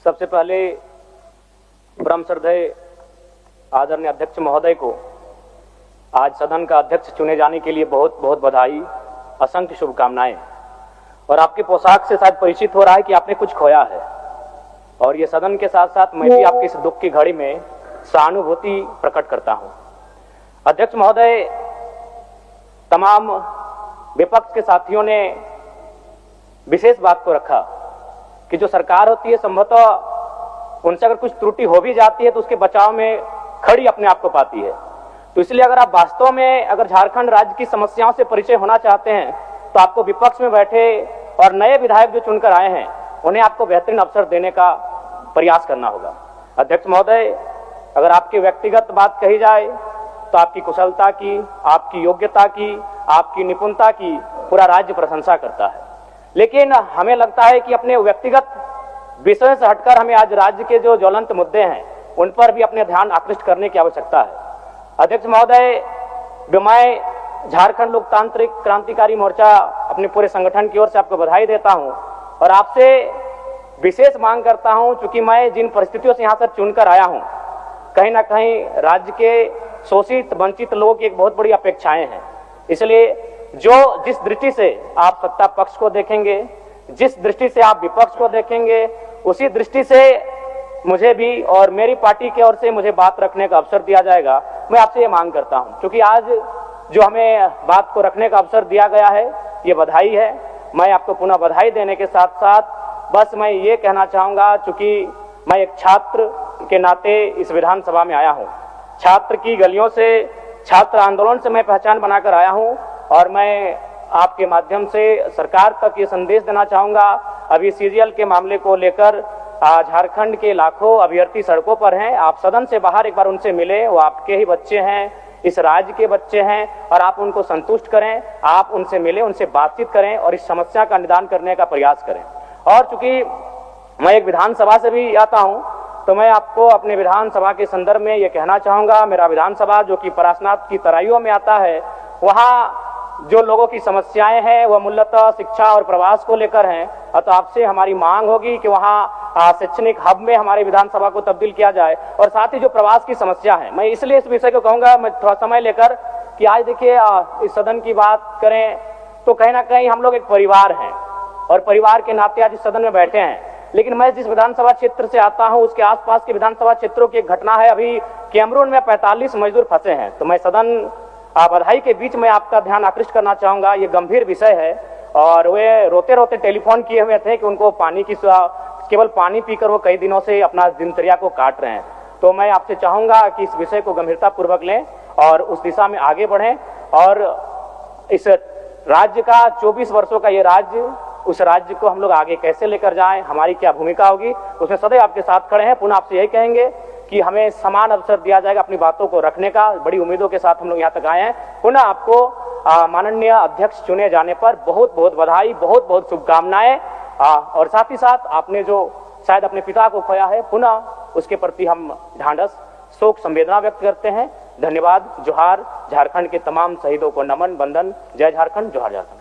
सबसे पहले ब्रह्म श्रद्धेय आदरणीय अध्यक्ष महोदय को आज सदन का अध्यक्ष चुने जाने के लिए बहुत बहुत बधाई, असंख्य शुभकामनाएं। और आपके पोशाक से शायद परिचित हो रहा है कि आपने कुछ खोया है, और ये सदन के साथ साथ मैं भी आपकी इस दुख की घड़ी में सहानुभूति प्रकट करता हूं। अध्यक्ष महोदय, तमाम विपक्ष के साथियों ने विशेष बात को रखा कि जो सरकार होती है संभवतः उनसे अगर कुछ त्रुटि हो भी जाती है तो उसके बचाव में खड़ी अपने आप को पाती है। तो इसलिए अगर आप वास्तव में अगर झारखंड राज्य की समस्याओं से परिचय होना चाहते हैं तो आपको विपक्ष में बैठे और नए विधायक जो चुनकर आए हैं उन्हें आपको बेहतरीन अवसर देने का प्रयास करना होगा। अध्यक्ष महोदय, अगर आपकी व्यक्तिगत बात कही जाए तो आपकी कुशलता की, आपकी योग्यता की, आपकी निपुणता की पूरा राज्य प्रशंसा करता है, लेकिन हमें लगता है कि अपने व्यक्तिगत विषय से हटकर हमें आज राज्य के जो ज्वलंत मुद्दे हैं उन पर भी अपने ध्यान आकृष्ट करने की आवश्यकता है। अध्यक्ष महोदय, मैं झारखंड लोकतांत्रिक क्रांतिकारी मोर्चा अपने पूरे संगठन की ओर से आपको बधाई देता हूं और आपसे विशेष मांग करता हूं, चूंकि मैं जिन परिस्थितियों से यहां से चुनकर आया हूं, कहीं ना कहीं राज्य के शोषित वंचित लोगों की एक बहुत बड़ी अपेक्षाएं हैं। इसलिए जिस दृष्टि से आप सत्ता पक्ष को देखेंगे, जिस दृष्टि से आप विपक्ष को देखेंगे, उसी दृष्टि से मुझे भी और मेरी पार्टी की ओर से मुझे बात रखने का अवसर दिया जाएगा। मैं आपसे ये मांग करता हूं, क्योंकि आज जो हमें बात को रखने का अवसर दिया गया है ये बधाई है। मैं आपको पुनः बधाई देने के साथ साथ बस मैं ये कहना चाहूंगा, चूंकि मैं एक छात्र के नाते इस विधानसभा में आया हूं, छात्र की गलियों से, छात्र आंदोलन से मैं पहचान बनाकर आया हूं, और मैं आपके माध्यम से सरकार तक ये संदेश देना चाहूंगा। अभी सीजीएल के मामले को लेकर झारखंड के लाखों अभ्यर्थी सड़कों पर हैं। आप सदन से बाहर एक बार उनसे मिले, वो आपके ही बच्चे हैं, इस राज्य के बच्चे हैं, और आप उनको संतुष्ट करें, आप उनसे मिले, उनसे बातचीत करें और इस समस्या का निदान करने का प्रयास करें। और चूंकि मैं एक विधानसभा से भी आता हूं तो मैं आपको अपने विधानसभा के संदर्भ में ये कहना चाहूंगा, मेरा विधानसभा जो कि परासनाथ की तराइयों में आता है, वहां जो लोगों की समस्याएं हैं वह मूलतः शिक्षा और प्रवास को लेकर हैं। तो आपसे हमारी मांग होगी कि वहां शैक्षणिक हब में हमारे विधानसभा को तब्दील किया जाए, और साथ ही जो प्रवास की समस्या है, मैं इसलिए इस विषय को कहूंगा, मैं थोड़ा समय लेकर, कि आज देखिए इस सदन की बात करें तो कहीं ना कहीं हम लोग एक परिवार हैं और परिवार के नाते आज इस सदन में बैठे हैं। लेकिन मैं जिस विधानसभा क्षेत्र से आता हूं उसके आसपास के विधानसभा क्षेत्रों की एक घटना है। अभी कैमरून में 45 मजदूर फंसे हैं, तो मैं सदन बधाई के बीच में आपका ध्यान आकृष्ट करना चाहूंगा। ये गंभीर विषय है और वे रोते रोते टेलीफोन किए हुए थे कि उनको पानी की, केवल पानी पीकर वो कई दिनों से अपना दिनचर्या को काट रहे हैं। तो मैं आपसे चाहूंगा कि इस विषय को गंभीरता पूर्वक लें और उस दिशा में आगे बढ़ें, और इस राज्य का 24 वर्षों का ये राज्य, उस राज्य को हम लोग आगे कैसे लेकर जाएं, हमारी क्या भूमिका होगी, उसमें सदैव आपके साथ खड़े हैं। पुनः आपसे यही कहेंगे कि हमें समान अवसर दिया जाएगा अपनी बातों को रखने का। बड़ी उम्मीदों के साथ हम लोग यहाँ तक आए हैं। पुनः आपको माननीय अध्यक्ष चुने जाने पर बहुत बहुत बधाई, बहुत बहुत शुभकामनाएं, और साथ ही साथ आपने जो शायद अपने पिता को खोया है, पुनः उसके प्रति हम ढांढस, शोक संवेदना व्यक्त करते हैं। धन्यवाद। जोहार। झारखंड के तमाम शहीदों को नमन, वंदन। जय झारखंड, जोहार झारखंड।